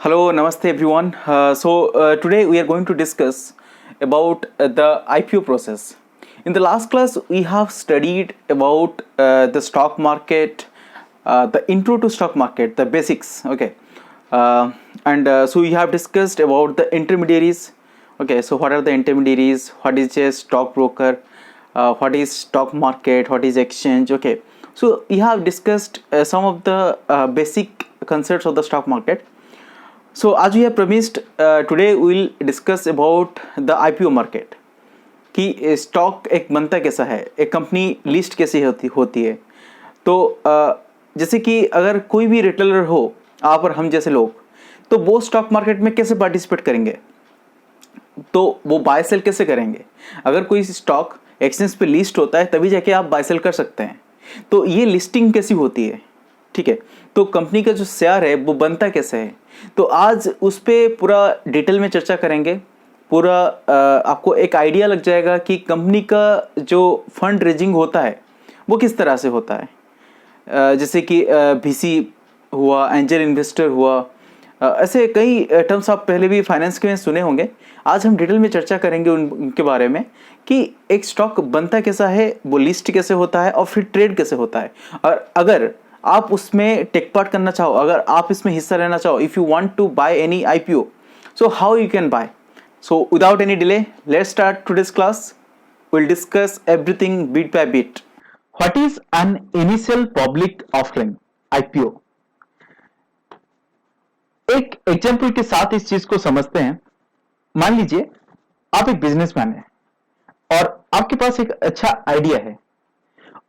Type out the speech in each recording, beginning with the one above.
Hello, Namaste everyone. Today we are going to discuss about the IPO process. In the last class, we have studied about the stock market, the intro to stock market, the basics. Okay, so we have discussed about the intermediaries. Okay, so what are the intermediaries? What is a stockbroker? What is stock market? What is exchange? Okay, so we have discussed some of the basic concepts of the stock market. So as we have promised, today we will discuss about the IPO market कि stock एक बनता कैसा है, एक company list कैसे होती है। तो जैसे कि अगर कोई भी रिटेलर हो, आप और हम जैसे लोग, तो वो स्टॉक मार्केट में कैसे पार्टिसिपेट करेंगे, तो वो बाय सेल कैसे करेंगे। अगर कोई स्टॉक एक्सचेंज पे लिस्ट होता है तभी जाके आप बाय सेल कर सकते हैं। तो ये लिस्टिंग कैसी होती है, ठीक है। तो कंपनी का जो शेयर है वो बनता कैसे है, तो आज उस पर पूरा डिटेल में चर्चा करेंगे। पूरा आपको एक आइडिया लग जाएगा कि कंपनी का जो फंड रेजिंग होता है वो किस तरह से होता है। जैसे कि VC हुआ, एंजल इन्वेस्टर हुआ, ऐसे कई टर्म्स आप पहले भी फाइनेंस के में सुने होंगे। आज हम डिटेल में चर्चा करेंगे उनके बारे में कि एक स्टॉक बनता कैसा है, वो लिस्ट कैसे होता है और फिर ट्रेड कैसे होता है। और अगर आप उसमें टेक पार्ट करना चाहो, अगर आप इसमें हिस्सा लेना चाहो, if you want to buy any IPO, so how you can buy. So without any delay, let's start today's class. Will discuss everything bit by bit. What is an initial public offering, IPO। एक example के साथ इस चीज को समझते हैं। मान लीजिए आप एक बिजनेसमैन हैं और आपके पास एक अच्छा आइडिया है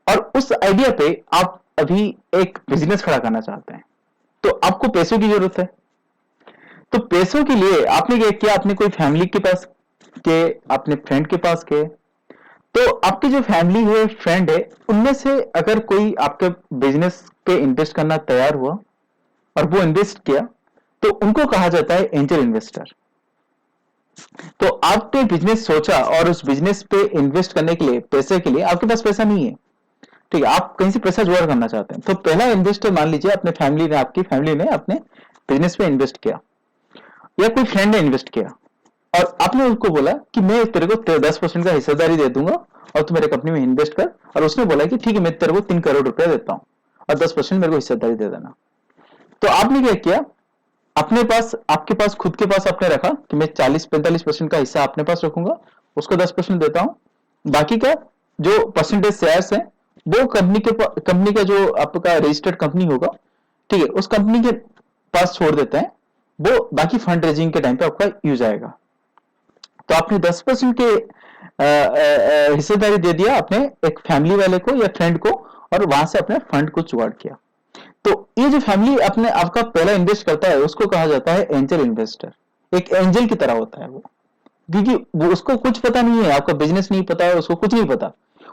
और उस आइडिया पे आप अभी एक बिजनेस खड़ा करना चाहते हैं, तो आपको पैसों की जरूरत है। तो पैसों के लिए आपने क्या किया, आपने कोई फैमिली के पास के, अपने फ्रेंड के पास के, तो आपकी जो फैमिली है, फ्रेंड है, उनमें से अगर कोई आपके बिजनेस पे इन्वेस्ट करना तैयार हुआ और वो इन्वेस्ट किया, तो उनको कहा जाता है एंजल इन्वेस्टर। तो आपने बिजनेस सोचा और उस बिजनेस पे इन्वेस्ट करने के लिए, पैसे के लिए आपके पास पैसा नहीं है, ठीक है, आप कहीं से पैसा जुगाड़ करना चाहते हैं। तो पहला इन्वेस्टर मान लीजिए अपने फैमिली ने, आपकी फैमिली ने अपने बिजनेस पे इन्वेस्ट किया या कोई फ्रेंड ने इन्वेस्ट किया और आपने उसको बोला कि मैं तेरे को 10% का हिस्सेदारी दे दूंगा और तू मेरे कंपनी में इन्वेस्ट कर। और उसने बोला कि ठीक है, मैं तेरे को 3 करोड़ रुपया देता हूं और 10% मेरे को हिस्सेदारी दे देना। तो आपने क्या किया, अपने पास, आपके पास, खुद के पास आपने रखा कि मैं 40-45% का हिस्सा अपने पास रखूंगा, उसको 10% देता हूं, बाकी का जो परसेंटेज शेयर्स है वो कंपनी का जो आपका रजिस्टर्ड कंपनी होगा, ठीक है, उस कंपनी के पास छोड़ देते हैं। वो बाकी फंड रेजिंग के टाइम पे आपका यूज आएगा। तो आपने 10% के हिस्सेदारी दे दिया अपने एक फैमिली वाले को या फ्रेंड को और वहां से अपने फंड को जुगाड़ किया। तो ये जो फैमिली अपने आपका पहला इन्वेस्ट करता है उसको कहा जाता है एंजल इन्वेस्टर। एक एंजल की तरह होता है वो, क्योंकि वो, उसको कुछ पता नहीं है, आपका बिजनेस नहीं पता है, उसको कुछ नहीं पता,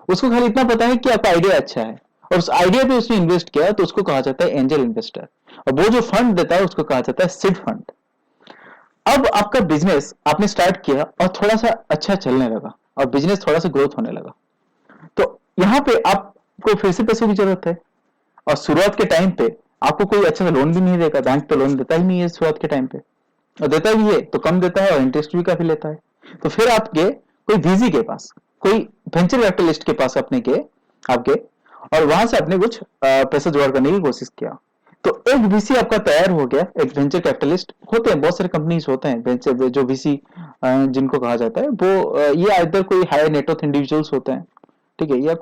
उसको खाली इतना पता है कि आपका आइडिया अच्छा है और उस आइडिया पे उसने इन्वेस्ट किया, तो उसको कहा जाता है एंजल इन्वेस्टर। और वो जो फंड देता है उसको कहा जाता है सीड फंड। अब आपका बिजनेस आपने स्टार्ट किया और थोड़ा सा अच्छा चलने लगा और बिजनेस थोड़ा सा ग्रोथ होने लगा, तो यहाँ पे आपको फिर से पैसों की जरूरत है। और शुरुआत के टाइम पे आपको कोई अच्छा लोन भी नहीं देगा, बैंक तो लोन देता ही नहीं है शुरुआत के टाइम पे, और देता भी है तो कम देता है और इंटरेस्ट भी काफी लेता है। तो फिर आपके कोई VC के पास, कोई वेंचर कैपिटलिस्ट के पास अपने के आपके, और वहां से आपने कुछ पैसा जुगाड़ करने की कोशिश किया। तो एक VC आपका तैयार हो गया, एक वेंचर कैपिटलिस्ट होते हैं, बहुत सारे कंपनीज होते हैं वेंचर जो VC जिनको कहा जाता है, वो ये इधर कोई हाई नेट वर्थ इंडिविजुअल्स होते हैं, ठीक है, या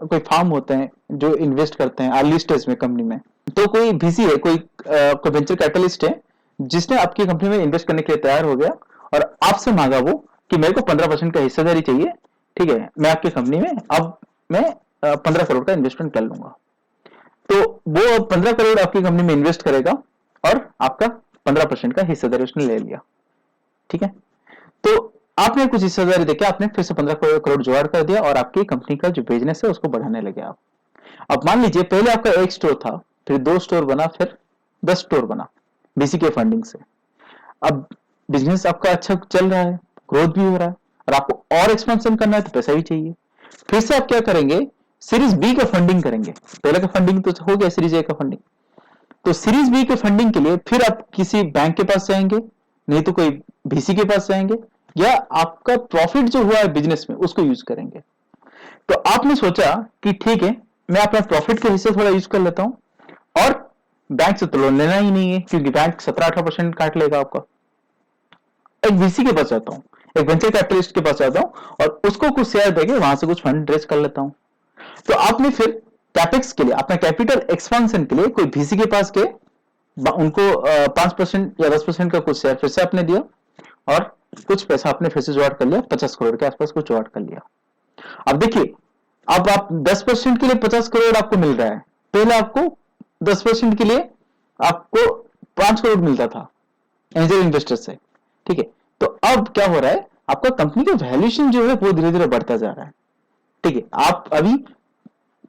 कोई फार्म होते हैं जो इन्वेस्ट करते हैं अर्ली स्टेज में कंपनी में। तो कोई VC है, कोई वेंचर कैपिटलिस्ट है जिसने आपकी कंपनी में इन्वेस्ट करने के लिए तैयार हो गया और आपसे मांगा वो कि मेरे को 15% का हिस्सेदारी चाहिए, ठीक है, मैं आपकी कंपनी में अब मैं 15 करोड़ का इन्वेस्टमेंट कर लूंगा। तो वो 15 करोड़ आपकी कंपनी में इन्वेस्ट करेगा और आपका 15% का हिस्सेदारी उसने ले लिया, ठीक है। तो आपने कुछ हिस्सेदारी देके आपने फिर से 15 करोड़ जुगाड़ कर दिया और आपकी कंपनी का जो बिजनेस है उसको बढ़ाने लगे आप। अब मान लीजिए पहले आपका 1 स्टोर था, फिर 2 स्टोर बना, फिर 10 स्टोर बना VC के फंडिंग से। अब बिजनेस आपका अच्छा चल रहा है, ग्रोथ भी हो रहा है और आपको और एक्सपेंशन करना है तो पैसा भी चाहिए। फिर से आप क्या करेंगे, सीरीज B का फंडिंग करेंगे। पहले का फंडिंग तो हो गया, सीरीज A का फंडिंग, तो सीरीज बी के फंडिंग के लिए फिर आप किसी बैंक के पास जाएंगे, नहीं तो कोई VC के पास जाएंगे, या आपका प्रॉफिट जो हुआ है बिजनेस में उसको यूज करेंगे। तो आपने सोचा कि ठीक है, मैं अपना प्रॉफिट के हिस्से थोड़ा यूज कर लेता हूं, और बैंक से तो लोन लेना ही नहीं है क्योंकि बैंक 17-18% काट लेगा आपका। एक VC के पास जाता हूँ, एक वेंचर कैपिटलिस्ट के पास जाता हूँ और उसको कुछ शेयर देके वहां से कुछ फंड रेज कर लेता हूँ। तो आपने फिर कैपेक्स के लिए, अपना कैपिटल एक्सपेंशन के लिए कोई VC के पास गए, उनको 5% या 10% का कुछ शेयर फिर से आपने दिया, और कुछ पैसा आपने फिर से जुगाड़ कर लिया, 50 करोड़ के आसपास कुछ जुगाड़ कर लिया। अब देखिए, अब आप 10% के लिए 50 करोड़ आपको मिल रहा है, पहले आपको 10% के लिए आपको 5 करोड़ मिलता था एंजल इन्वेस्टर से, ठीक है। तो अब क्या हो रहा है, आपका कंपनी का वैल्यूएशन जो है वो धीरे धीरे बढ़ता जा रहा है, ठीक है। आप अभी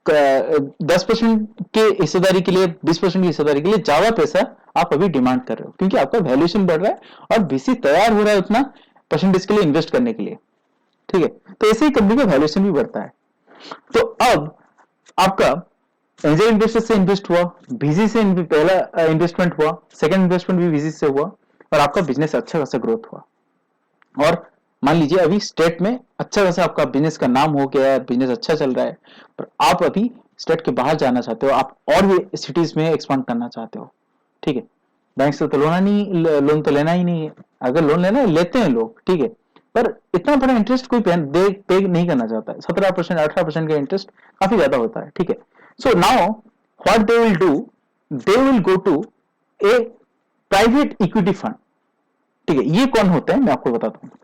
10% के हिस्सेदारी के लिए, 20% की हिस्सेदारी के लिए ज्यादा पैसा आप अभी डिमांड कर रहे हो, क्योंकि आपका वैल्यूएशन बढ़ रहा है और VC तैयार हो रहा है उतना परसेंटेज के लिए इन्वेस्ट करने के लिए, ठीक है। तो ऐसे ही कंपनी का वैल्यूएशन भी बढ़ता है। तो अब आपका एंजल इन्वेस्टर से इन्वेस्ट हुआ, VC से पहला इन्वेस्टमेंट हुआ, सेकंड इन्वेस्टमेंट भी VC से हुआ, और आपका बिजनेस अच्छा खासा ग्रोथ हुआ। और मान लीजिए अभी स्टेट में अच्छा खासा आपका बिजनेस का नाम हो गया है, बिजनेस अच्छा चल रहा है, पर आप अभी स्टेट के बाहर जाना चाहते हो, आप और भी सिटीज में एक्सपांड करना चाहते हो, ठीक है। बैंक से तो लोन तो लेना ही नहीं है, अगर लोन लेना है लेते हैं लोग, ठीक है, पर इतना बड़ा इंटरेस्ट कोई पे नहीं करना चाहता है। 17% 18% का इंटरेस्ट काफी ज्यादा होता है, ठीक है। So now what they will do, they will go to a private equity fund, ठीक है। ये कौन होते हैं मैं आपको बताता हूं।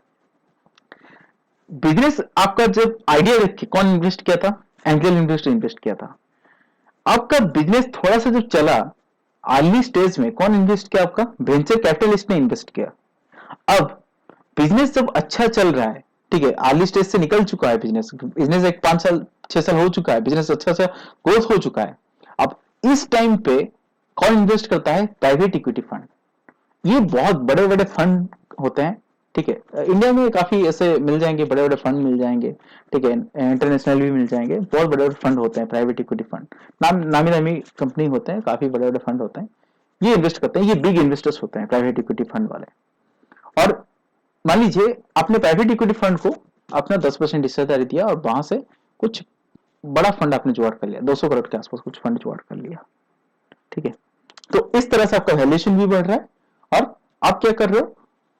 बिजनेस आपका जब आइडिया देख के कौन इन्वेस्ट किया था, एंजल इन्वेस्टर इन्वेस्ट किया था। आपका बिजनेस थोड़ा सा जब चला अर्ली स्टेज में, कौन इन्वेस्ट किया, आपका वेंचर कैपिटलिस्ट ने इन्वेस्ट किया। अब बिजनेस जब अच्छा चल रहा है, ठीक है, अर्ली स्टेज से निकल चुका है बिजनेस एक 5 साल 6 साल हो चुका है, बिजनेस अच्छा सा ग्रोथ हो चुका है। अब इस टाइम पे कौन इन्वेस्ट करता है, प्राइवेट इक्विटी फंड। ये बहुत बड़े बड़े फंड होते हैं, ठीक है। इंडिया में काफी ऐसे मिल जाएंगे, बड़े बड़े फंड मिल जाएंगे, ठीक है, इंटरनेशनल भी मिल जाएंगे, बहुत बड़े बड़े फंड होते हैं प्राइवेट इक्विटी फंड, नामी नामी कंपनी होते हैं, काफी बड़े बड़े फंड होते हैं, ये इन्वेस्ट करते हैं, ये बिग इन्वेस्टर्स होते हैं प्राइवेट इक्विटी फंड वाले। और मान लीजिए आपने प्राइवेट इक्विटी फंड को अपना 10% हिस्सेदारी दिया और वहां से कुछ बड़ा फंड आपने जुगाड़ कर लिया, 200 करोड़ के आसपास कुछ फंड जुगाड़ कर लिया, ठीक है। तो इस तरह से आपका वैल्यूएशन भी बढ़ रहा है, और आप क्या कर रहे हो,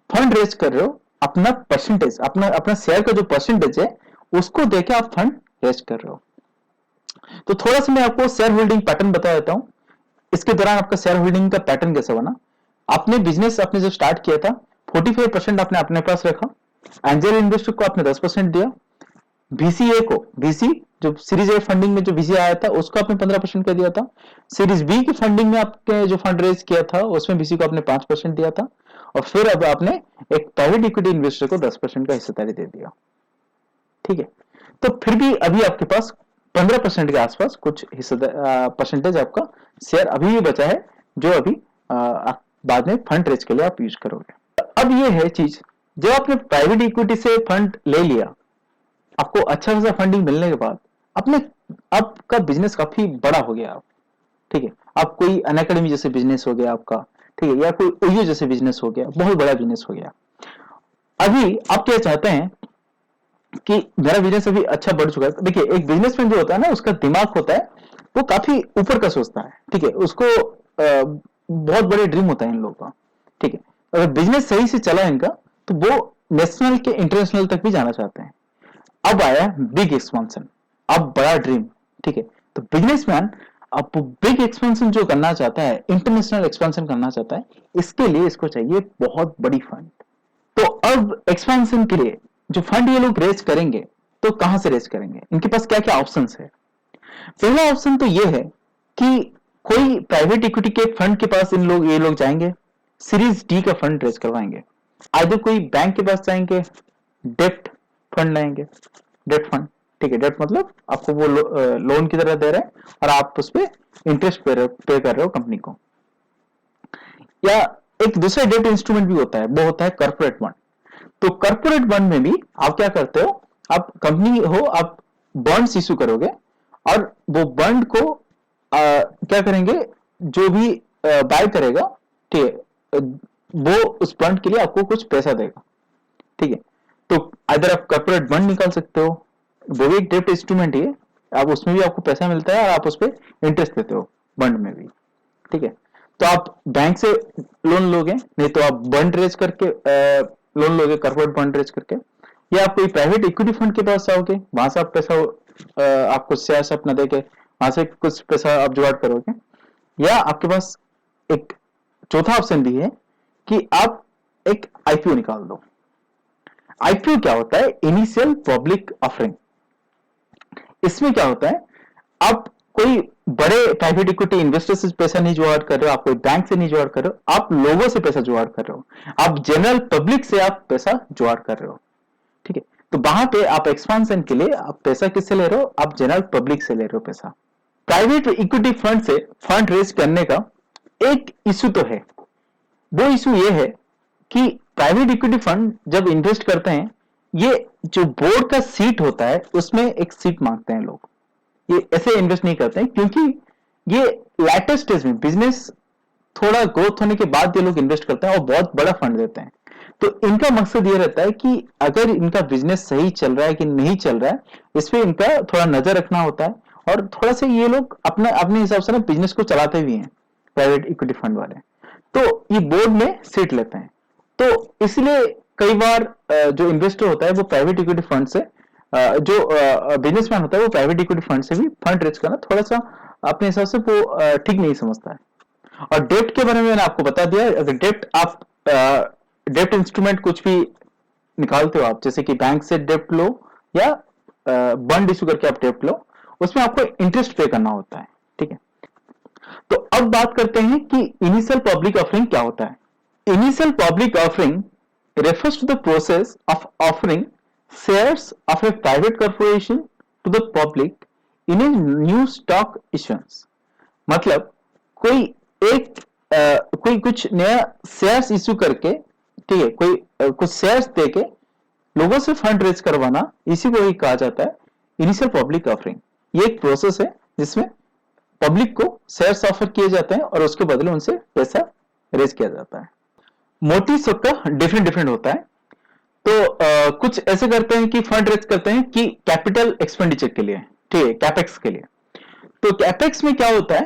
फंड रेज कर रहे हो, अपना परसेंटेज, अपना शेयर का जो परसेंटेज है उसको देके आप फंड रेज कर रहे हो। तो थोड़ा सा मैं आपको शेयर होल्डिंग पैटर्न बता देता हूं, इसके दौरान आपका शेयर होल्डिंग का पैटर्न कैसा बना। आपने बिजनेस आपने जब स्टार्ट किया था 45% आपने अपने पास रखा, एंजल इन्वेस्टर को आपने 10% दिया, VC जो सीरीज ए फंडिंग में जो VC आया था उसको आपने 15% का दिया था, सीरीज बी की फंडिंग में आपने जो फंड रेज किया था उसमें VC को आपने 5% दिया था, और फिर अब आपने एक प्राइवेट इक्विटी इन्वेस्टर को 10% का हिस्सेदारी दे दिया, ठीक है। तो फिर भी अभी आपके पास 15% के आसपास कुछ परसेंटेज आपका शेयर अभी भी बचा है, जो अभी बाद में फंड रेज के लिए आप यूज करोगे। अब ये है चीज, जब आपने प्राइवेट इक्विटी से फंड ले लिया, आपको अच्छा खासा फंडिंग मिलने के बाद अपने आपका बिजनेस काफी बड़ा हो गया, ठीक है। आप कोई अनअकैडमी जैसे बिजनेस हो गया आपका, ठीक है, या कोई ओयो जैसे बिजनेस हो गया, बहुत बड़ा बिजनेस हो गया। अभी आप क्या चाहते हैं कि मेरा बिजनेस अभी अच्छा बढ़ चुका है। देखिए, एक बिजनेसमैन जो होता है ना, उसका दिमाग होता है वो काफी ऊपर का सोचता है, ठीक है, उसको बहुत बड़े ड्रीम होता है इन लोगों का, ठीक है। अगर बिजनेस सही से चला इनका तो वो नेशनल के इंटरनेशनल तक भी जाना चाहते हैं। अब आया बिग एक्सपेंशन, अब बड़ा ड्रीम, ठीक है। तो बिजनेसमैन अब बिग एक्सपेंशन जो करना चाहता है, इंटरनेशनल एक्सपेंशन करना चाहता है, इसके लिए इसको चाहिए बहुत बड़ी फंड। तो अब एक्सपेंशन के लिए जो फंड ये लोग रेज करेंगे, तो कहां से रेज करेंगे, इनके पास क्या क्या ऑप्शंस है। पहला ऑप्शन तो ये है कि कोई प्राइवेट इक्विटी के फंड के पास ये लोग जाएंगे, सीरीज डी का फंड रेज करवाएंगे, आइदर कोई बैंक के पास जाएंगे, डेप्ट फंड लाएंगे, डेट फंड, ठीक है। डेट मतलब आपको वो लोन की तरह दे रहे हैं और आप उस पर इंटरेस्ट पे कर रहे हो कंपनी को। या एक दूसरा डेट इंस्ट्रूमेंट भी होता है, वो होता है कॉर्पोरेट बॉन्ड। तो कॉर्पोरेट बॉन्ड में भी आप क्या करते हो, आप कंपनी हो, आप बॉन्ड्स इशू करोगे, और वो बॉन्ड को क्या करेंगे, जो भी बाय करेगा, ठीक है, वो उस फंड के लिए आपको कुछ पैसा देगा, ठीक है। तो अगर आप कॉर्पोरेट बॉन्ड निकाल सकते हो, वो भी एक डेब्ट इंस्ट्रूमेंट ही है, आप उसमें भी आपको पैसा मिलता है और आप उस पर इंटरेस्ट देते हो बॉन्ड में भी, ठीक है। तो आप बैंक से लोन लोगे, नहीं तो आप बॉन्ड रेज करके लोन लोगे, कॉर्पोरेट बॉन्ड रेज करके, या आप कोई प्राइवेट इक्विटी फंड के पास जाओगे, वहां से आप पैसा आपको शेयर अपना देके वहां से कुछ पैसा आप जुगाड़ करोगे, या आपके पास एक चौथा ऑप्शन भी है कि आप एक आईपीओ निकाल दो। आईपीओ क्या होता है? Initial public offering. इसमें क्या होता है, आप कोई बड़े प्राइवेट इक्विटी इन्वेस्टर से पैसा नहीं जुगाड़ कर रहे हो, आप कोई बैंक से नहीं जुगाड़ कर रहे हो, आप लोगों से पैसा जुगाड़ कर रहे हो, आप जनरल पब्लिक से आप पैसा जुगाड़ कर रहे हो, ठीक है। तो वहां पे आप एक्सपांशन के लिए आप पैसा किससे ले रहे हो? आप जनरल पब्लिक से ले रहे हो पैसा। प्राइवेट इक्विटी फंड से फंड रेज करने का एक इशू तो है, वो इशू ये है कि प्राइवेट इक्विटी फंड जब इन्वेस्ट करते हैं, ये जो बोर्ड का सीट होता है उसमें एक सीट मांगते हैं लोग, ये ऐसे इन्वेस्ट नहीं करते हैं, क्योंकि ये लेटेस्ट स्टेज में बिजनेस थोड़ा ग्रोथ होने के बाद ये लोग इन्वेस्ट करते हैं और बहुत बड़ा फंड देते हैं। तो इनका मकसद ये रहता है कि अगर इनका बिजनेस सही चल रहा है कि नहीं चल रहा है, इस पे इनका थोड़ा नजर रखना होता है, और थोड़ा सा ये लोग अपना अपने हिसाब से ना बिजनेस को चलाते भी हैं प्राइवेट इक्विटी फंड वाले। तो ये बोर्ड में सीट लेते हैं, तो इसलिए कई बार जो इन्वेस्टर होता है वो प्राइवेट इक्विटी फंड से, जो बिजनेसमैन होता है वो प्राइवेट इक्विटी फंड से भी फंड रेज करना थोड़ा सा अपने हिसाब से वो ठीक नहीं समझता है। और डेप्ट के बारे में मैंने आपको बता दिया, अगर डेप्ट आप डेप्ट इंस्ट्रूमेंट कुछ भी निकालते हो आप, जैसे कि बैंक से डेप्ट लो या बॉन्ड इशू करके आप डेप्ट लो, उसमें आपको इंटरेस्ट पे करना होता है, ठीक है। तो अब बात करते हैं कि इनिशियल पब्लिक ऑफरिंग क्या होता है। Initial public offering refers to the process of offering shares of a private corporation to the public in a new stock issuance। मतलब कोई एक कोई कुछ नया शेयर्स इश्यू करके, ठीक है, कोई कुछ शेयर्स देके लोगों से फंड रेज करवाना, इसी को ही कहा जाता है इनिशियल पब्लिक ऑफरिंग। ये एक प्रोसेस है जिसमें पब्लिक को शेयर्स ऑफर किए जाते हैं और उसके बदले उनसे पैसा रेज किया जाता है। मोटिव सबका डिफरेंट डिफरेंट होता है। तो कुछ ऐसे करते हैं कि फंड रेज करते हैं कि कैपिटल एक्सपेंडिचर के लिए, ठीक है, कैपेक्स के लिए। तो कैपेक्स में क्या होता है,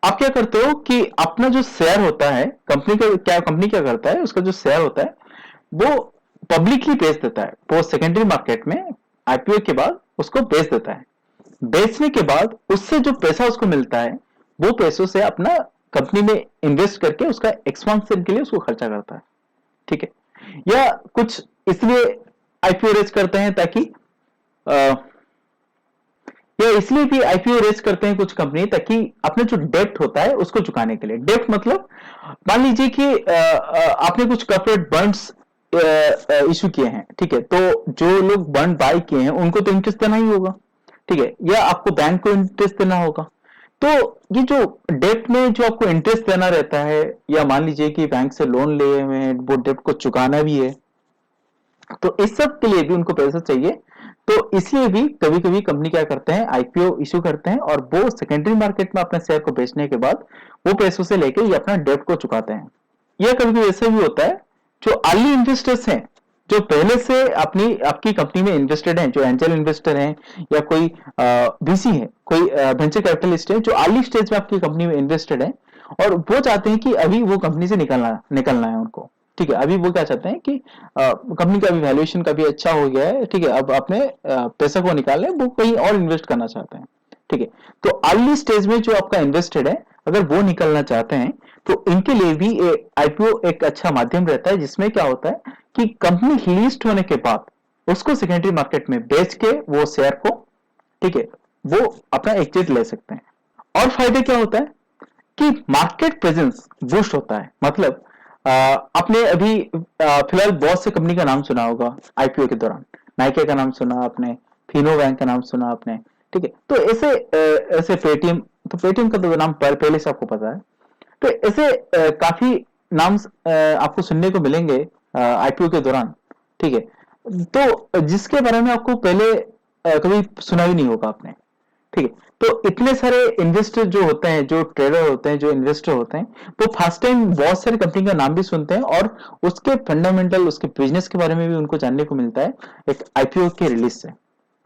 आप क्या करते हो कि अपना जो शेयर होता है कंपनी क्या करता है, उसका जो शेयर होता है वो पब्लिकली बेच देता है, वो सेकेंडरी मार्केट में आईपीओ के बाद उसको बेच देता है। बेचने के बाद उससे जो पैसा उसको मिलता है, वो पैसों से अपना कंपनी में इन्वेस्ट करके उसका एक्सपांशन के लिए उसको खर्चा करता है, ठीक है। या कुछ इसलिए आईपीओ रेज करते हैं ताकि या इसलिए भी आईपीओ रेज करते हैं कुछ कंपनी, ताकि अपने जो डेप्ट होता है उसको चुकाने के लिए। डेप्ट मतलब मान लीजिए कि आपने कुछ कॉर्पोरेट बॉन्ड्स इशू किए हैं, ठीक है, तो जो लोग बॉन्ड बाय किए हैं उनको तो इंटरेस्ट देना ही होगा, ठीक है, या आपको बैंक को इंटरेस्ट देना होगा। तो ये जो डेप्ट में जो आपको इंटरेस्ट देना रहता है, या मान लीजिए कि बैंक से लोन लिए हुए हैं, वो डेप्ट को चुकाना भी है, तो इस सब के लिए भी उनको पैसा चाहिए। तो इसलिए भी कभी कभी कंपनी क्या करते हैं, आईपीओ इशू करते हैं और वो सेकेंडरी मार्केट में अपने शेयर को बेचने के बाद वो पैसों से लेके ये अपना डेप्ट को चुकाते हैं। या कभी कभी ऐसा भी होता है, जो अर्ली इन्वेस्टर्स हैं, जो पहले से आपकी कंपनी में इन्वेस्टेड हैं, जो एंजल इन्वेस्टर हैं या कोई वीसी है, कोई वेंचर कैपिटलिस्ट है, जो अर्ली स्टेज में आपकी कंपनी में इन्वेस्टेड है और वो चाहते हैं कि अभी वो कंपनी से निकलना है उनको, ठीक है। अभी वो क्या चाहते हैं कि कंपनी का भी वैल्यूएशन का भी अच्छा हो गया है, ठीक है, अब अपने पैसा को निकालने वो कहीं और इन्वेस्ट करना चाहते हैं, ठीक है। तो अर्ली स्टेज में जो आपका इन्वेस्टेड है, अगर वो निकलना चाहते हैं तो इनके लिए भी आईपीओ एक अच्छा माध्यम रहता है, जिसमें क्या होता है कि कंपनी लिस्ट होने के बाद उसको सेकेंडरी मार्केट में बेच के वो शेयर को, ठीक है, वो अपना एग्जिट ले सकते हैं। और फायदे क्या होता है कि मार्केट प्रेजेंस बूस्ट होता है। मतलब आपने अभी फिलहाल बहुत से कंपनी का नाम सुना होगा आईपीओ के दौरान, नाइके का नाम सुना आपने, फिनो बैंक का नाम सुना आपने, ठीक है। तो ऐसे पेटीएम, तो पेटीएम का तो नाम पहले से आपको पता है। तो ऐसे काफी नाम आपको सुनने को मिलेंगे आईपीओ के दौरान, ठीक है, तो जिसके बारे में आपको पहले कभी सुना ही नहीं होगा आपने, ठीक है। तो इतने सारे इन्वेस्टर जो होते हैं, जो ट्रेडर होते हैं, जो इन्वेस्टर होते हैं, वो फर्स्ट टाइम बहुत सारी कंपनी का नाम भी सुनते हैं और उसके फंडामेंटल, उसके बिजनेस के बारे में भी उनको जानने को मिलता है एक आईपीओ के रिलीज से।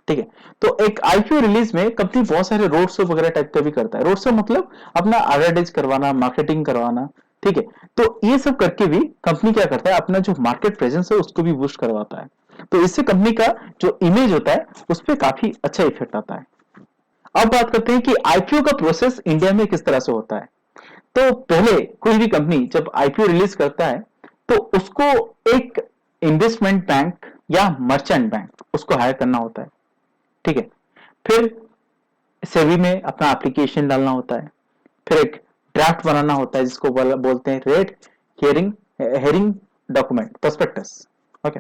ठीक है। तो एक आईपीओ रिलीज में कंपनी बहुत सारे रोड शो वगैरह टाइप का भी करता है। रोड शो मतलब अपना एडवर्टाइज करवाना, मार्केटिंग करवाना। ठीक है। तो ये सब करके भी कंपनी क्या करता है, अपना जो मार्केट प्रेजेंस है उसको भी बूस्ट करवाता है। तो इससे कंपनी का जो इमेज होता है उस पर काफी अच्छा इफेक्ट आता है। अब बात करते हैं कि आईपीओ का प्रोसेस इंडिया में किस तरह से होता है। तो पहले कोई भी कंपनी जब आईपीओ रिलीज करता है तो उसको एक इन्वेस्टमेंट बैंक या मर्चेंट बैंक उसको हायर करना होता है। ठीक है। फिर सेबी में अपना एप्लीकेशन डालना होता है। फिर एक ड्राफ्ट बनाना होता है जिसको बोलते हैं red herring hearing document prospectus. Okay.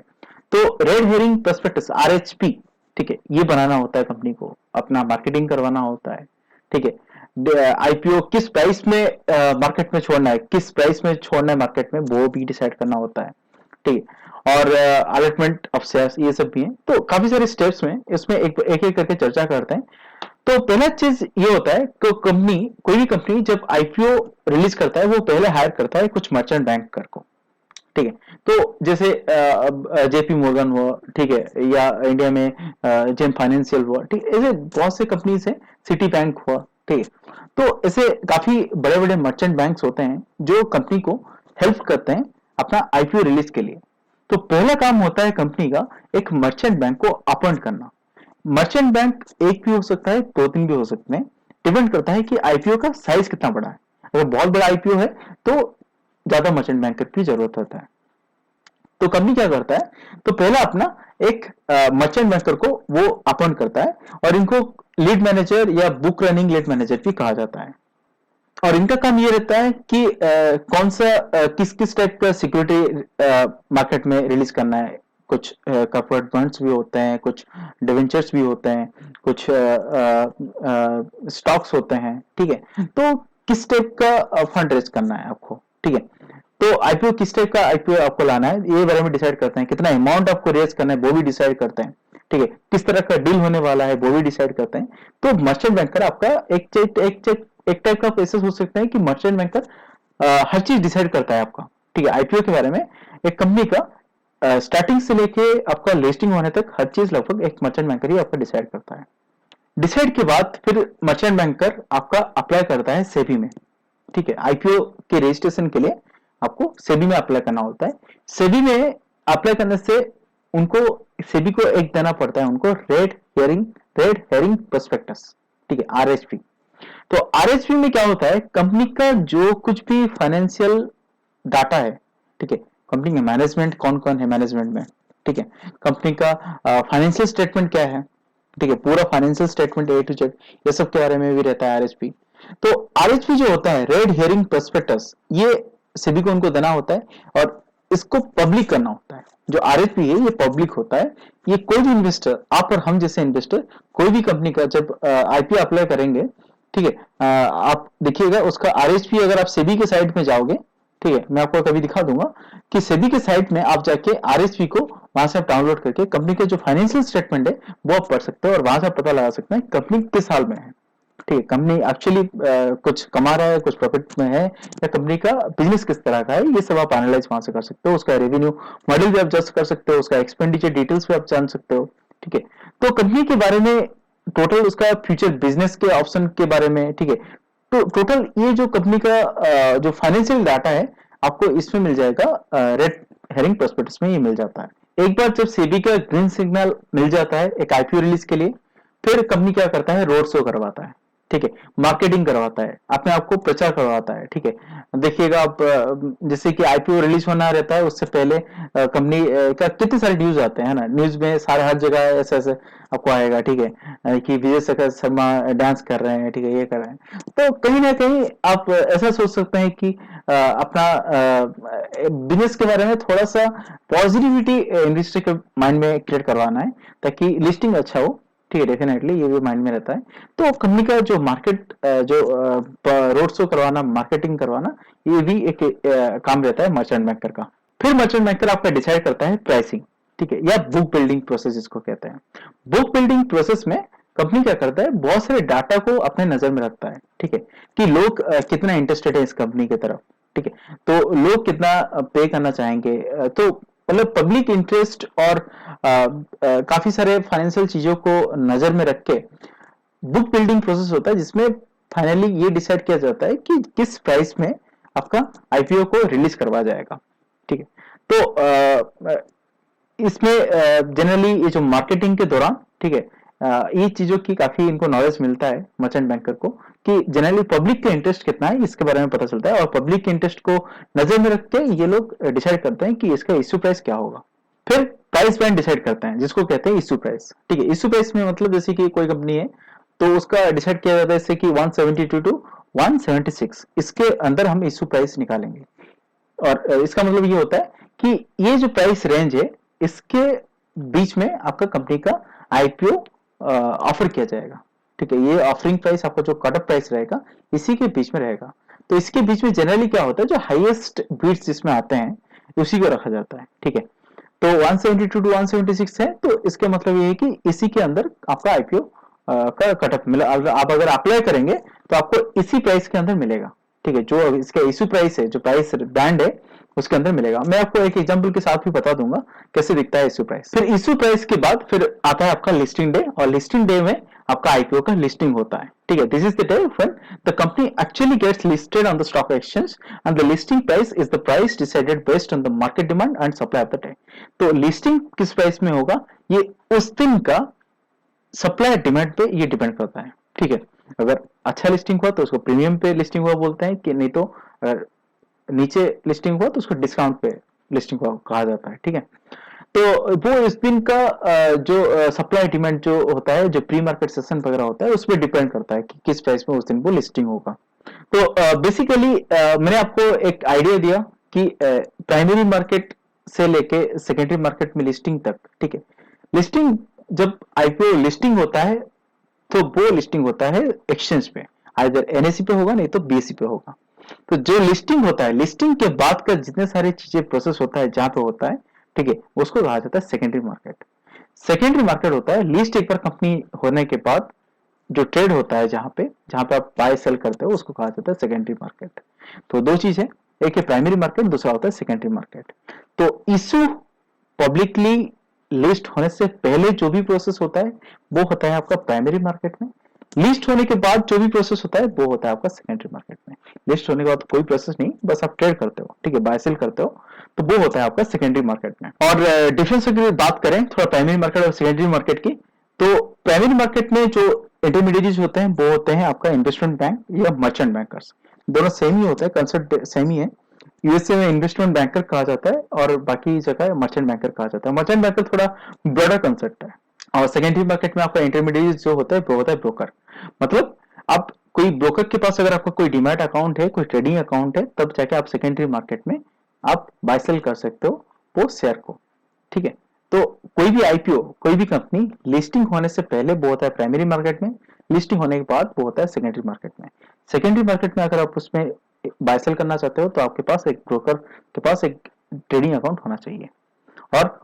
तो रेड हेयरिंग प्रोस्पेक्टस आरएचपी, ठीक है, ये बनाना होता है कंपनी को, अपना मार्केटिंग करवाना होता है। ठीक है। आईपीओ किस प्राइस में मार्केट में छोड़ना है, किस प्राइस में छोड़ना है मार्केट में, वो भी डिसाइड करना होता है। ठीक है। और अलॉटमेंट ऑफ शेयर्स ये सब भी है। तो काफी सारे स्टेप्स में इसमें एक एक करके चर्चा करते हैं। तो पहला चीज ये होता है कि कंपनी, कोई भी कंपनी जब आईपीओ रिलीज करता है वो पहले हायर करता है कुछ मर्चेंट बैंकर को। ठीक है। तो जैसे जेपी मोर्गन हुआ, ठीक है, या इंडिया में जेम फाइनेंशियल हुआ, ठीक है, ऐसे बहुत से कंपनीज है, सिटी बैंक हुआ। ठीक है। तो ऐसे काफी बड़े बड़े मर्चेंट बैंक्स होते हैं जो कंपनी को हेल्प करते हैं अपना आईपीओ रिलीज के लिए। तो पहला काम होता है कंपनी का एक मर्चेंट बैंक को अपॉइंट करना। मर्चेंट बैंक एक भी हो सकता है, दो तीन भी हो सकते हैं, डिपेंड करता है कि आईपीओ का साइज कितना बड़ा है। अगर बहुत बड़ा आईपीओ है तो ज्यादा मर्चेंट बैंकर की जरूरत होता है। तो कंपनी क्या करता है, तो पहला अपना एक मर्चेंट बैंकर को वो अपॉइंट करता है और इनको लीड मैनेजर या बुक रनिंग लीड मैनेजर भी कहा जाता है। और इनका काम ये रहता है कि कौन सा किस किस टाइप का सिक्योरिटी मार्केट में रिलीज करना है। कुछ कॉर्पोरेट बॉन्ड्स भी होते हैं, कुछ डिवेंचर्स भी होते हैं, कुछ स्टॉक्स होते हैं। ठीक है। तो किस टाइप का फंड रेज करना है आपको। ठीक है। तो आईपीओ किस टाइप का आईपीओ आपको लाना है ये बारे में डिसाइड करते हैं, कितना अमाउंट आपको रेज करना है वो भी डिसाइड करते हैं। ठीक है। किस तरह का डील होने वाला है वो भी डिसाइड करते हैं। तो मर्चेंट बैंकर आपका एक टाइप का प्रोसेस हो सकता है कि मर्चेंट बैंकर हर चीज डिसाइड करता है आपका। ठीक है। आईपीओ के बारे में एक कंपनी का स्टार्टिंग से लेके आपका लिस्टिंग होने तक हर चीज लगभग एक मर्चेंट बैंकर ही आपका डिसाइड करता है। डिसाइड के बाद फिर मर्चेंट बैंकर आपका अप्लाई करता है सेबी में। ठीक है। आईपीओ के रजिस्ट्रेशन के लिए आपको सेबी में अप्लाई करना होता है। सेबी में अप्लाई करने से उनको, सेबी को एक देना पड़ता है उनको रेड हेयरिंग प्रोस्पेक्टस। ठीक है। आरएचपी। तो आरएचपी में क्या होता है, कंपनी का जो कुछ भी फाइनेंशियल डाटा है। ठीक है। कंपनी का मैनेजमेंट कौन कौन है मैनेजमेंट में। ठीक है। कंपनी का फाइनेंशियल स्टेटमेंट क्या है। ठीक है। पूरा financial statement A to Z ये सब के बारे में भी रहता है आरएचपी। तो आरएचपी जो होता है रेड हियरिंग प्रोस्पेक्टस, ये सभी को उनको देना होता है और इसको पब्लिक करना होता है। जो आरएचपी है ये पब्लिक होता है। ये कोई भी इन्वेस्टर, आप और हम जैसे इन्वेस्टर कोई भी कंपनी का जब आईपीओ अप्लाई करेंगे, ठीक है, आप देखिएगा उसका आरएचपी, अगर आप सेबी के साइट में जाओगे, ठीक है, मैं आपको कभी दिखा दूंगा कि सेबी के साइट में आप जाके आरएचपी को वहां से आप डाउनलोड करके कंपनी के जो फाइनेंशियल स्टेटमेंट है वो आप पढ़ सकते हो और वहां से आप पता लगा सकते हैं कंपनी किस हाल में है। ठीक है। कंपनी एक्चुअली कुछ कमा रहा है, कुछ प्रॉफिट में है, या कंपनी का बिजनेस किस तरह का है, ये सब आप एनालाइज वहां से कर सकते हो। उसका रेवेन्यू मॉडल भी आप जस्ट कर सकते हो, उसका एक्सपेंडिचर डिटेल्स भी आप जान सकते हो। ठीक है। तो कंपनी के बारे में टोटल, उसका फ्यूचर बिजनेस के ऑप्शन के बारे में, ठीक है, तो टोटल ये जो कंपनी का जो फाइनेंशियल डाटा है आपको इसमें मिल जाएगा, रेड हेरिंग प्रोस्पेक्टस में ये मिल जाता है। एक बार जब सेबी का ग्रीन सिग्नल मिल जाता है एक आईपीओ रिलीज के लिए, फिर कंपनी क्या करता है, रोड शो करवाता है। ठीक है। मार्केटिंग करवाता है, अपने आप को प्रचार करवाता है। ठीक है। देखिएगा आप, जैसे कि आईपीओ रिलीज होना रहता है उससे पहले कंपनी का कितने सारे न्यूज आते हैं ना, न्यूज में सारे हर जगह ऐसे ऐसे आपको आएगा। ठीक है। कि विजय शेखर शर्मा डांस कर रहे हैं, ठीक है, ये कर रहे हैं। तो कहीं ना कहीं आप ऐसा सोच सकते हैं कि अपना बिजनेस के बारे में थोड़ा सा पॉजिटिविटी इंडस्ट्री के माइंड में क्रिएट करवाना है ताकि लिस्टिंग अच्छा हो। ठीक है। डेफिनेटली ये भी माइंड में रहता है। तो कंपनी का जो मार्केट, जो रोड शो करवाना, मार्केटिंग करवाना, ये भी एक काम रहता है मर्चेंट बैंकर का। फिर मर्चेंट बैंकर आपका डिसाइड करता है प्राइसिंग। ठीक है। या बुक बिल्डिंग प्रोसेस इसको कहते हैं। बुक बिल्डिंग प्रोसेस में कंपनी क्या करता है, बहुत सारे डाटा को अपने नजर में रखता है, ठीक है, कि लोग कितना इंटरेस्टेड है इस कंपनी की तरफ, ठीक है, तो लोग कितना पे करना चाहेंगे, तो मतलब पब्लिक इंटरेस्ट और काफी सारे फाइनेंशियल चीजों को नजर में रख के बुक बिल्डिंग प्रोसेस होता है, जिसमें फाइनली ये डिसाइड किया जाता है कि किस प्राइस में आपका आईपीओ को रिलीज करवाया जाएगा, ठीक है। तो इसमें जनरली ये जो मार्केटिंग के दौरान, ठीक है, ये चीजों की काफी इनको नॉलेज मिलता है मर्चेंट बैंकर को, कि जनरली पब्लिक का इंटरेस्ट कितना है इसके बारे में पता चलता है, और पब्लिक के इंटरेस्ट को नजर में रख के ये लोग डिसाइड करते हैं कि इसका इश्यू प्राइस क्या होगा। फिर प्राइस बैंड डिसाइड करते हैं, जिसको कहते हैं इश्यू प्राइस, ठीक है। इश्यू प्राइस में मतलब जैसे कि कोई कंपनी है तो उसका डिसाइड किया जाता है जैसे कि 172 टू 176, इसके अंदर हम इश्यू प्राइस निकालेंगे। और इसका मतलब ये होता है कि ये जो प्राइस रेंज है इसके बीच में आपका कंपनी का आईपीओ ऑफर किया जाएगा, ठीक है। ये ऑफरिंग प्राइस, आपका जो कट ऑफ प्राइस रहेगा इसी के बीच में रहेगा। तो इसके बीच में जनरली क्या होता है, जो हाईएस्ट बीट्स जिसमें आते हैं उसी को रखा जाता है, ठीक है। तो 172 टू 176 है, तो इसके मतलब ये है कि इसी के अंदर आपका आईपीओ का कटअप मिला, आप अगर अप्लाई करेंगे तो आपको इसी प्राइस के अंदर मिलेगा, ठीक है। जो इसका इश्यू प्राइस है, जो प्राइस बैंड है उसके अंदर मिलेगा। मैं आपको एक एग्जांपल के साथ भी बता दूंगा कैसे दिखता है इश्यू प्राइस। फिर इश्यू प्राइस के बाद फिर आता है आपका लिस्टिंग डे, और लिस्टिंग डे में आपका आईपीओ का लिस्टिंग होता है, ठीक है। This is the day when the company actually gets listed on the stock exchange and the listing price is the price decided based on the market demand and supply of the day. तो listing किस price में होगा, ये उस दिन का supply demand पे ये डिपेंड करता है, ठीक है। अगर अच्छा लिस्टिंग हुआ तो उसको प्रीमियम पे लिस्टिंग हुआ बोलते हैं, कि नहीं तो अगर नीचे लिस्टिंग हुआ तो उसको डिस्काउंट पे लिस्टिंग हुआ कहा जाता है, ठीक है। तो वो इस दिन का जो सप्लाई डिमांड जो होता है, जो प्री मार्केट सेशन वगैरह होता है, उस पर डिपेंड करता है कि किस प्राइस में उस दिन वो लिस्टिंग होगा। तो बेसिकली मैंने आपको एक आइडिया दिया कि प्राइमरी मार्केट से लेके सेकेंडरी मार्केट में लिस्टिंग तक, ठीक है। लिस्टिंग जब आईपीओ लिस्टिंग होता है तो वो लिस्टिंग होता है एक्सचेंज पे, आइदर एनएससी पे होगा नहीं तो बीएससी पे होगा। तो जो लिस्टिंग होता है, लिस्टिंग के बाद का जितने सारे चीजें प्रोसेस होता है जहां पे होता है, ठीक है, उसको कहा जाता है सेकेंडरी मार्केट। सेकेंडरी मार्केट होता है लिस्ट एक बार कंपनी होने के बाद जो ट्रेड होता है, जहां पे आप बाय सेल करते हो, उसको कहा जाता है सेकेंडरी मार्केट। तो दो चीज है, एक है प्राइमरी मार्केट, दूसरा होता है सेकेंडरी मार्केट। तो इशू पब्लिकली लिस्ट होने से पहले जो भी प्रोसेस होता है वो होता है आपका प्राइमरी मार्केट में। लिस्ट होने के बाद जो भी प्रोसेस होता है वो होता है आपका सेकेंडरी मार्केट में। लिस्ट होने के बाद कोई प्रोसेस नहीं, बस आप ट्रेड करते हो, ठीक है, बाय सेल करते हो, तो वो होता है आपका सेकेंडरी मार्केट में। और डिफरेंस की बात करें थोड़ा प्राइमरी मार्केट और सेकेंडरी मार्केट की, तो प्राइमरी मार्केट में जो इंटरमीडिएट होते हैं वो होते हैं आपका इन्वेस्टमेंट बैंक या मर्चेंट बैंकर्स। दोनों सेम ही होता है, कंसेप्ट सेम ही है। यूएसए में इन्वेस्टमेंट बैंकर कहा जाता है और बाकी जगह मर्चेंट बैंकर कहा जाता है। मर्चेंट बैंकर थोड़ा बड़ा कंसेप्ट है। और सेकेंडरी मार्केट में आपका इंटरमीडिएट जो होता है वो होता है ब्रोकर। मतलब आप कोई ब्रोकर के पास अगर आपका कोई डीमैट अकाउंट है, कोई ट्रेडिंग अकाउंट है, तब जाके आप सेकेंडरी मार्केट में आप बाय सेल कर सकते हो वो शेयर को, ठीक है। तो कोई भी आईपीओ, कोई भी कंपनी लिस्टिंग होने से पहले वो होता है प्राइमरी मार्केट में, लिस्टिंग होने के बाद वो होता है सेकेंडरी मार्केट में। सेकेंडरी मार्केट में अगर आप उसमें बाय सेल करना चाहते हो तो आपके पास एक ब्रोकर के पास एक ट्रेडिंग अकाउंट होना चाहिए। और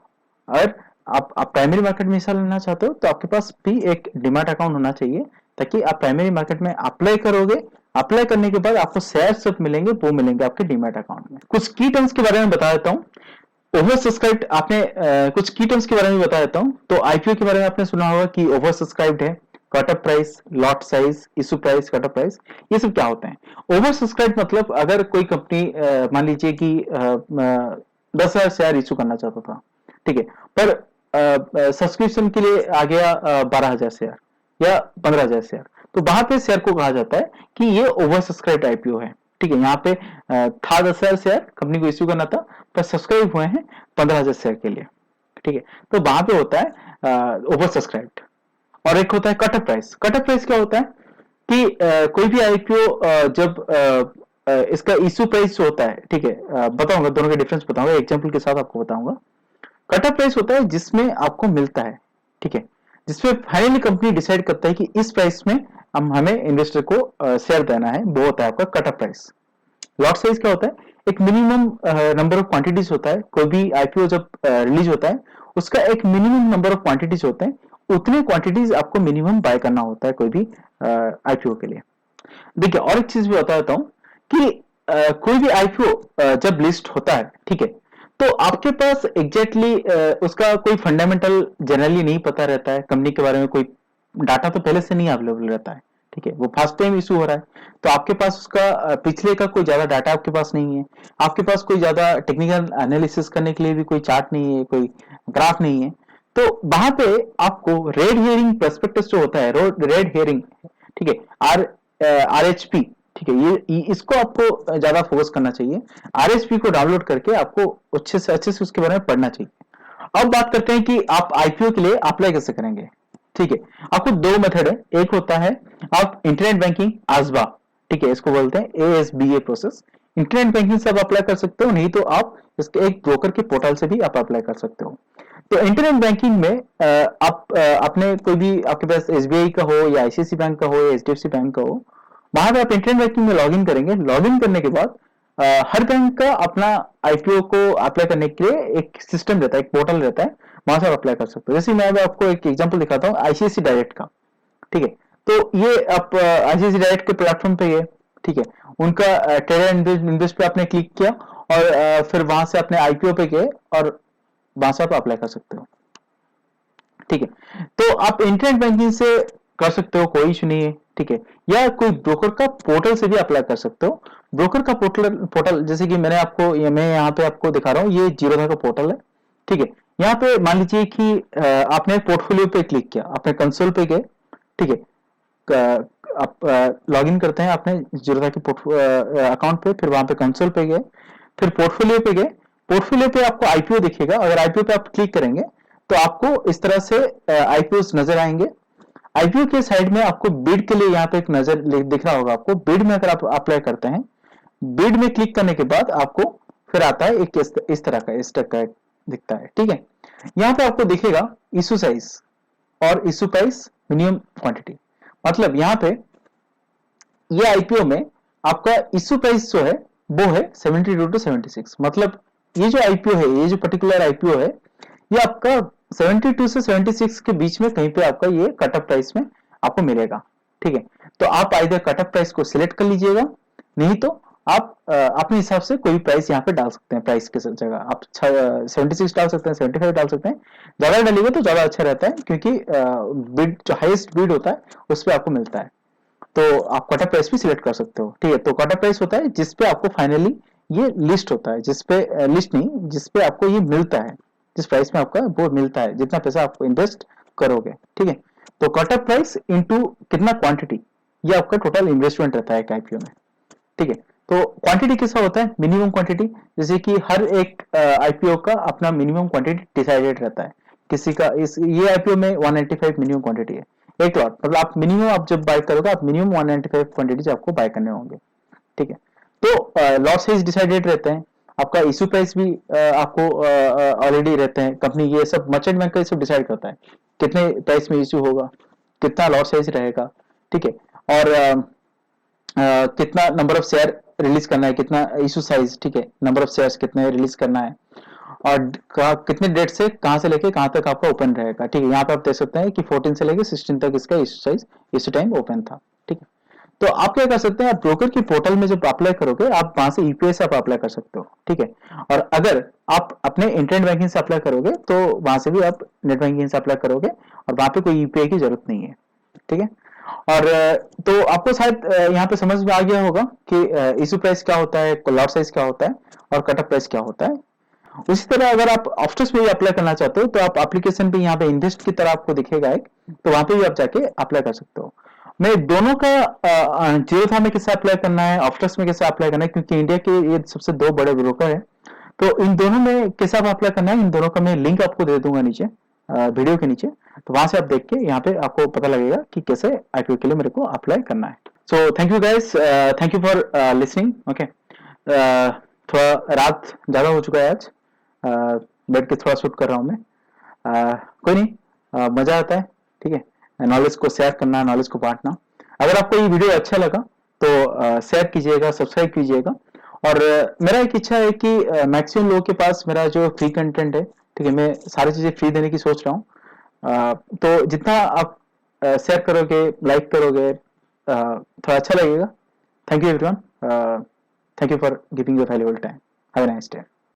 अगर आप प्राइमरी मार्केट में हिस्सा लेना चाहते हो तो आपके पास भी एक डीमैट अकाउंट होना चाहिए, ताकि आप प्राइमरी मार्केट में अप्लाई करोगे, अप्लाई करने के बाद आपको शेयर सब मिलेंगे, वो मिलेंगे आपके डीमैट अकाउंट में। कुछ की टर्म्स के बारे में बता देता हूँ। ओवर सब्सक्राइब्ड, आपने कुछ की टर्म्स के बारे में बता देता हूँ। तो आईपीओ के बारे में आपने सुना होगा कि ओवर सब्सक्राइब्ड है, cut off price, lot size, issue price, cut off price, ये सब क्या होते हैं। ओवर सब्सक्राइब मतलब अगर कोई कंपनी मान लीजिए कि 10,000 शेयर इशू करना चाहता था, ठीक है, पर सब्सक्रिप्शन के लिए आ गया 12,000 शेयर या 15,000 शेयर, तो वहां पे शेयर को कहा जाता है कि ये ओवर सब्सक्राइब आईपीओ है, ठीक है। यहाँ पे था 10,000 शेयर कंपनी को इश्यू करना था, पर सब्सक्राइब हुए हैं 15,000 शेयर के लिए, ठीक है। तो वहां पे होता है ओवर सब्सक्राइब्ड। और एक होता है cut off price. Cut off price क्या होता है कि कोई भी आईपीओ जब इसका इश्यू प्राइस होता है, ठीक है, बताऊंगा दोनों के डिफरेंस बताऊंगा, एग्जांपल के साथ आपको बताऊंगा। कट ऑफ प्राइस होता है जिसमें आपको मिलता है, ठीक है, जिसमें फाइनली कंपनी डिसाइड करता है कि इस प्राइस में हमें इन्वेस्टर को शेयर देना है, वो होता है आपका cut off price. Lot size क्या होता है, एक मिनिमम नंबर ऑफ क्वांटिटीज होता है। कोई भी आईपीओ जब रिलीज होता है उसका एक मिनिमम नंबर ऑफ क्वांटिटीज होते हैं, उतने क्वांटिटीज आपको मिनिमम बाय करना होता है कोई भी आईपीओ के लिए। देखिए और एक चीज भी बताता हूँ कि कोई भी आईपीओ जब लिस्ट होता है, ठीक है, तो आपके पास एग्जैक्टली उसका कोई फंडामेंटल जनरली नहीं पता रहता है, कंपनी के बारे में कोई डाटा तो पहले से नहीं अवेलेबल रहता है, ठीक है, वो फर्स्ट टाइम इशू हो रहा है, तो आपके पास उसका पिछले का कोई ज्यादा डाटा आपके पास नहीं है, आपके पास कोई ज्यादा टेक्निकल एनालिसिस करने के लिए भी कोई चार्ट नहीं है, कोई ग्राफ नहीं है, तो वहां पे आपको रेड हेयरिंग प्रोस्पेक्टस जो होता है, रेड हेयरिंग, ठीक है, आरएचपी, ठीक है, ये इसको आपको ज्यादा फोकस करना चाहिए। आरएचपी को डाउनलोड करके आपको अच्छे से उसके बारे में पढ़ना चाहिए। अब बात करते हैं कि आप आईपीओ के लिए अप्लाई कैसे करेंगे। ठीक है, आपको दो मेथड है, एक होता है आप इंटरनेट बैंकिंग आसबा, ठीक है, इसको बोलते हैं एएसबीए प्रोसेस। इंटरनेट बैंकिंग से आप अप्लाई कर सकते हो, नहीं तो आप इसके एक ब्रोकर के पोर्टल से भी आप अप्लाई कर सकते हो। तो इंटरनेट बैंकिंग में आप अपने कोई भी आपके पास एसबीआई का हो या आईसीआईसी बैंक का हो या एचडीएफसी बैंक का हो, वहां पे आप इंटरनेट बैंकिंग में लॉग इन करेंगे। लॉग इन करने के बाद हर बैंक का अपना आईपीओ को अप्लाई करने के लिए एक सिस्टम रहता है, एक पोर्टल रहता है, वहां से आप अप्लाई कर सकते हो। जैसे मैं आपको एक एग्जांपल दिखाता हूँ आईसीआईसी डायरेक्ट का, ठीक है, तो ये आप आईसीआईसी डायरेक्ट के प्लेटफॉर्म पे है, ठीक है, उनका ट्रेडर इन्वेस्ट पे आपने क्लिक किया और फिर वहां से अपने आईपीओ पे गए और वहां से आप अप्लाई कर सकते हो। ठीक है, तो आप इंटरनेट बैंकिंग से कर सकते हो, कोई इशू नहीं है, ठीक है, या कोई ब्रोकर का पोर्टल से भी अप्लाई कर सकते हो। ब्रोकर का पोर्टल जैसे कि मैं यहाँ पे आपको दिखा रहा हूँ, ये जीरोधा का पोर्टल है, ठीक है। यहाँ पे मान लीजिए कि आपने पोर्टफोलियो पे क्लिक किया, आपने कंसोल पे गए, ठीक है, आप लॉग इन करते हैं अपने जीरोधा के अकाउंट पे, फिर वहां पे कंसोल पे गए, फिर पोर्टफोलियो पे गए। पोर्टफोलियो पे आपको आईपीओ दिखेगा, अगर आईपीओ पे आप क्लिक करेंगे तो आपको इस तरह से आईपीओ नजर आएंगे। आईपीओ के साइड में आपको बिड के लिए यहाँ पे एक नजर दिख रहा होगा आपको, बिड में अगर आप अप्लाई करते हैं, बिड में क्लिक करने के बाद आपको फिर आता है एक इस तरह का दिखता है, ठीक है। यहाँ पे आपको दिखेगा इशू साइज और इशू प्राइस, मिनिमम क्वांटिटी, मतलब यहाँ पे ये आईपीओ में आपका इश्यू प्राइस जो है वो है 72 to 76, मतलब ये जो आईपीओ है, ये जो पर्टिकुलर आईपीओ है, ये आपका 72 से 76 के बीच में कहीं पे आपका ये कट ऑफ प्राइस में आपको मिलेगा, ठीक है। तो आप आइदर कट ऑफ प्राइस को सिलेक्ट कर लीजिएगा, नहीं तो आप अपने हिसाब से कोई प्राइस यहाँ पे डाल सकते हैं। प्राइस के जगह आप 76 डाल सकते हैं, 75 डाल सकते हैं, ज्यादा डालिएगा तो ज्यादा अच्छा रहता है, क्योंकि बिड जो हाईएस्ट बिड होता है उस पर आपको मिलता है। तो आप कट ऑफ प्राइस भी सिलेक्ट कर सकते हो, ठीक है। तो कट ऑफ प्राइस होता है जिसपे आपको फाइनली ये लिस्ट होता है, जिसपे लिस्ट नहीं, जिसपे आपको ये मिलता है, जिस प्राइस में आपका वो मिलता है, जितना पैसा आपको इन्वेस्ट करोगे, ठीक है। तो कट ऑफ प्राइस इनटू कितना क्वांटिटी, ये आपका टोटल इन्वेस्टमेंट रहता है एक आईपीओ में, ठीक है। तो क्वांटिटी किसका होता है, मिनिमम क्वांटिटी, जैसे कि हर एक आईपीओ का अपना मिनिमम क्वांटिटी डिसाइडेड रहता है। किसी का ये आईपीओ में 195 मिनिमम क्वांटिटी है, एक लॉट, मतलब आप मिनिमम, आप जब बाय करोगे आप मिनिमम 195 क्वांटिटी आपको बाय करने होंगे, ठीक है। तो लॉट साइज डिसाइडेड रहते हैं, आपका इशू प्राइस भी आपको ऑलरेडी रहते हैं, कंपनी ये सब मर्चेंट बैंक का सब डिसाइड करता है कितने प्राइस में इशू होगा, कितना लॉट साइज रहेगा, ठीक है, और कितना नंबर ऑफ शेयर रिलीज करना है, कितना इशू साइज, ठीक है, नंबर ऑफ शेयर्स कितने रिलीज करना है, और कितने डेट से कहां से लेके कहां तक आपका ओपन रहेगा, ठीक है। यहाँ पे आप देख सकते हैं कि 14 से लेके 16 तक इसका इशू साइज इस टाइम ओपन था, ठीक है। तो आप क्या कर सकते हैं, आप ब्रोकर की पोर्टल में जब अप्लाई करोगे, आप वहां से यूपीआई से आप अप्लाई कर सकते हो, ठीक है। और अगर आप अपने इंटरनेट बैंकिंग से अप्लाई करोगे तो वहां से भी आप नेट बैंकिंग से अप्लाई करोगे, और वहां पे कोई यूपीआई की जरूरत नहीं है, ठीक है। और तो आपको शायद यहाँ पे समझ में आ गया होगा कि इशू प्राइस क्या होता है, लॉट साइज क्या होता है, और कट ऑफ प्राइस क्या होता है। उसी तरह अगर आप ऑफटर्स में भी अप्लाई करना चाहते हो तो आप एप्लीकेशन पे यहाँ पे इन्वेस्ट की तरह आपको दिखेगा एक, तो वहां पे भी आप जाके अप्लाई कर सकते हो। मैं दोनों का जीरोधा में कैसे अप्लाई करना है, ऑफटर्स में कैसे अप्लाई करना है, क्योंकि इंडिया के ये सबसे दो बड़े ब्रोकर है, तो इन दोनों में कैसे आप अप्लाई करना है, इन दोनों का मैं लिंक आपको दे दूंगा नीचे वीडियो के नीचे, तो वहां से आप देख के यहाँ पे आपको पता लगेगा कि कैसे आईपीओ के लिए मेरे को अप्लाई करना है। So thank you guys, thank you for listening. Okay, थोड़ा रात ज्यादा हो चुका है आज, बैठ के थोड़ा शूट कर रहा हूँ मैं, कोई नहीं, मजा आता है, ठीक है। नॉलेज को शेयर करना, नॉलेज को बांटना। अगर आपको ये वीडियो अच्छा लगा तो शेयर कीजिएगा, सब्सक्राइब कीजिएगा, और मेरा एक इच्छा है कि मैक्सिमम लोगों के पास मेरा जो फ्री कंटेंट है, ठीक है, मैं सारी चीजें फ्री देने की सोच रहा हूँ, तो जितना आप शेयर करोगे, लाइक करोगे, थोड़ा अच्छा लगेगा. Thank you everyone. Thank you for giving your valuable time. Have a nice day.